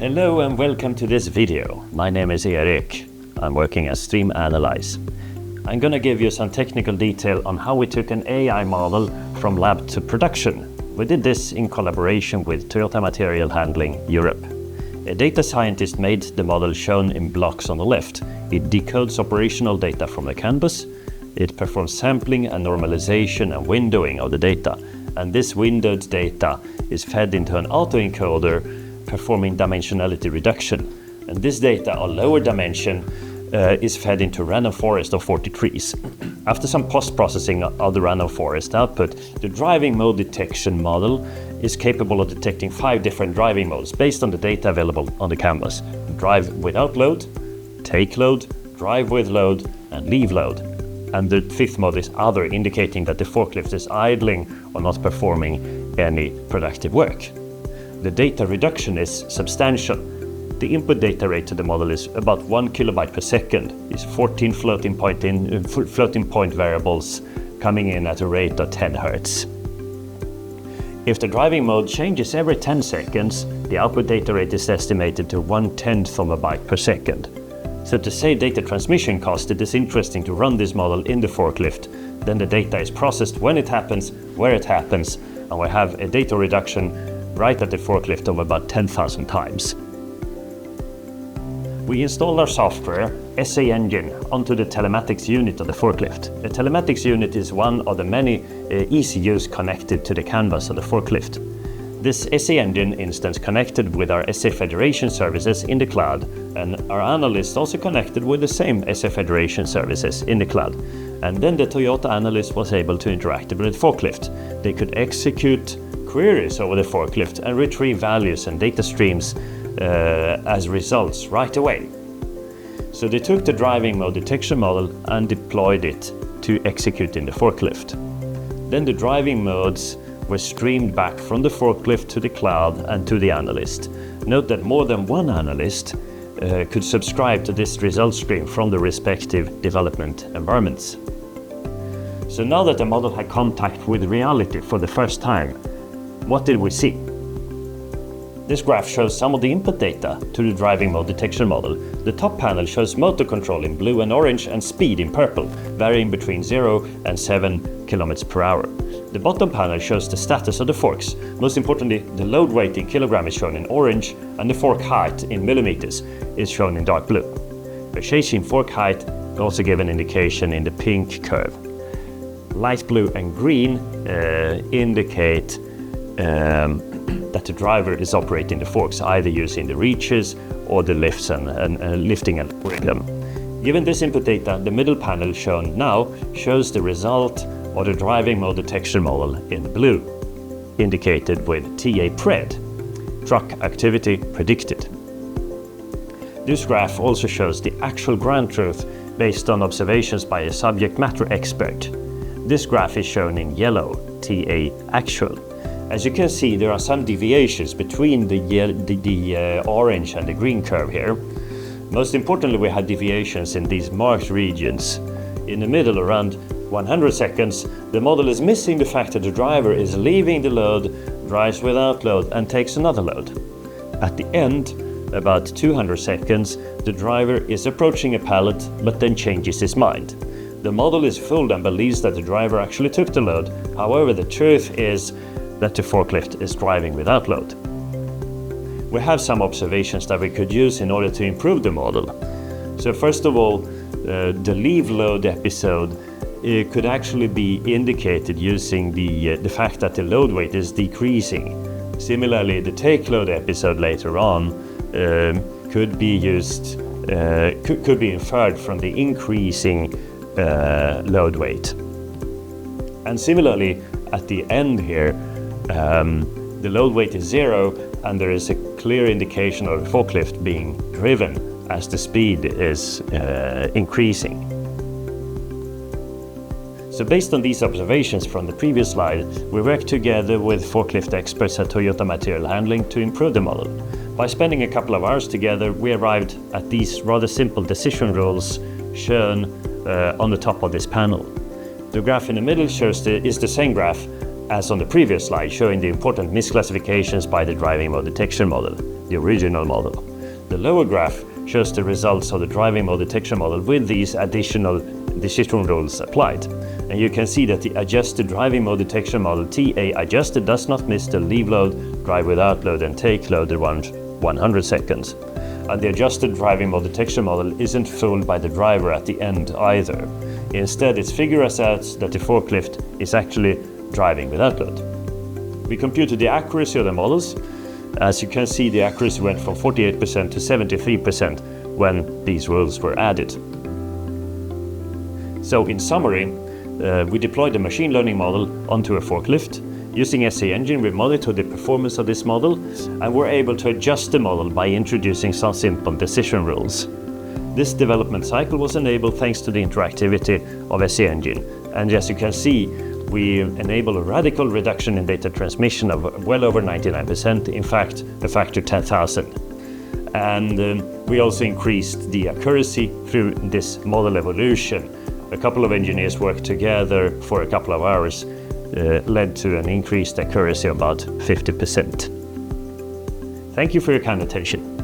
Hello and welcome to this video. My name is Erik. I'm working at Stream Analyze. I'm gonna give you some technical detail on how we took an AI model from lab to production. We did this in collaboration with Toyota Material Handling Europe. A data scientist made the model shown in blocks on the left. It decodes operational data from the canvas. It performs sampling and normalization and windowing of the data. And this windowed data is fed into an autoencoder performing dimensionality reduction. And this data of lower dimension is fed into a random forest of 40 trees. After some post-processing of the random forest output, the driving mode detection model is capable of detecting 5 different driving modes based on the data available on the canvas. Drive without load, take load, drive with load, and leave load. And the 5th mode is other, indicating that the forklift is idling or not performing any productive work. The data reduction is substantial. The input data rate to the model is about 1 kilobyte per second. It's 14 floating point variables coming in at a rate of 10 Hz. If the driving mode changes every 10 seconds, the output data rate is estimated to 1/10 of a byte per second. So to save data transmission cost, it is interesting to run this model in the forklift. Then the data is processed when it happens, where it happens, and we have a data reduction right at the forklift of about 10,000 times. We installed our software, SA Engine, onto the telematics unit of the forklift. The telematics unit is one of the many ECUs connected to the canvas of the forklift. This SA Engine instance connected with our SA Federation services in the cloud, and our analyst also connected with the same SA Federation services in the cloud. And then the Toyota analyst was able to interact with the forklift. They could execute queries over the forklift and retrieve values and data streams as results right away. So they took the driving mode detection model and deployed it to execute in the forklift. Then the driving modes were streamed back from the forklift to the cloud and to the analyst. Note that more than one analyst could subscribe to this result stream from the respective development environments. So now that the model had contact with reality for the first time, what did we see? This graph shows some of the input data to the driving mode detection model. The top panel shows motor control in blue and orange and speed in purple, varying between 0 and 7 km per hour. The bottom panel shows the status of the forks. Most importantly, the load weight in kilogram is shown in orange and the fork height in millimeters is shown in dark blue. The change in fork height also give an indication in the pink curve. Light blue and green indicate that the driver is operating the forks, either using the reaches or the lifts and lifting and lowering them. Given this input data, the middle panel shown now shows the result of the driving mode detection model in blue, indicated with TA pred, truck activity predicted. This graph also shows the actual ground truth based on observations by a subject matter expert. This graph is shown in yellow, TA actual. As you can see, there are some deviations between the orange and the green curve here. Most importantly, we had deviations in these marked regions. In the middle, around 100 seconds, the model is missing the fact that the driver is leaving the load, drives without load, and takes another load. At the end, about 200 seconds, the driver is approaching a pallet, but then changes his mind. The model is fooled and believes that the driver actually took the load. However, the truth is that the forklift is driving without load. We have some observations that we could use in order to improve the model. So first of all, the leave load episode could actually be indicated using the fact that the load weight is decreasing. Similarly, the take load episode later on could be used, could be inferred from the increasing load weight. And similarly, at the end here, the load weight is 0 and there is a clear indication of the forklift being driven as the speed is increasing. So based on these observations from the previous slide, we worked together with forklift experts at Toyota Material Handling to improve the model. By spending a couple of hours together, we arrived at these rather simple decision rules shown on the top of this panel. The graph in the middle is the same graph as on the previous slide, showing the important misclassifications by the driving mode detection model. the original model. The lower graph shows the results of the driving mode detection model with these additional decision rules applied. And you can see that the adjusted driving mode detection model TA adjusted does not miss the leave load, drive without load and take load around 100 seconds. And the adjusted driving mode detection model isn't fooled by the driver at the end either. Instead, its figure asserts that the forklift is actually driving without load. We computed the accuracy of the models. As you can see, the accuracy went from 48% to 73% when these rules were added. So in summary, we deployed the machine learning model onto a forklift. Using SAE Engine, we monitored the performance of this model and were able to adjust the model by introducing some simple decision rules. This development cycle was enabled thanks to the interactivity of SAE Engine. And as you can see, we enable a radical reduction in data transmission of well over 99%, in fact, a factor 10,000. And we also increased the accuracy through this model evolution. A couple of engineers worked together for a couple of hours, led to an increased accuracy of about 50%. Thank you for your kind attention.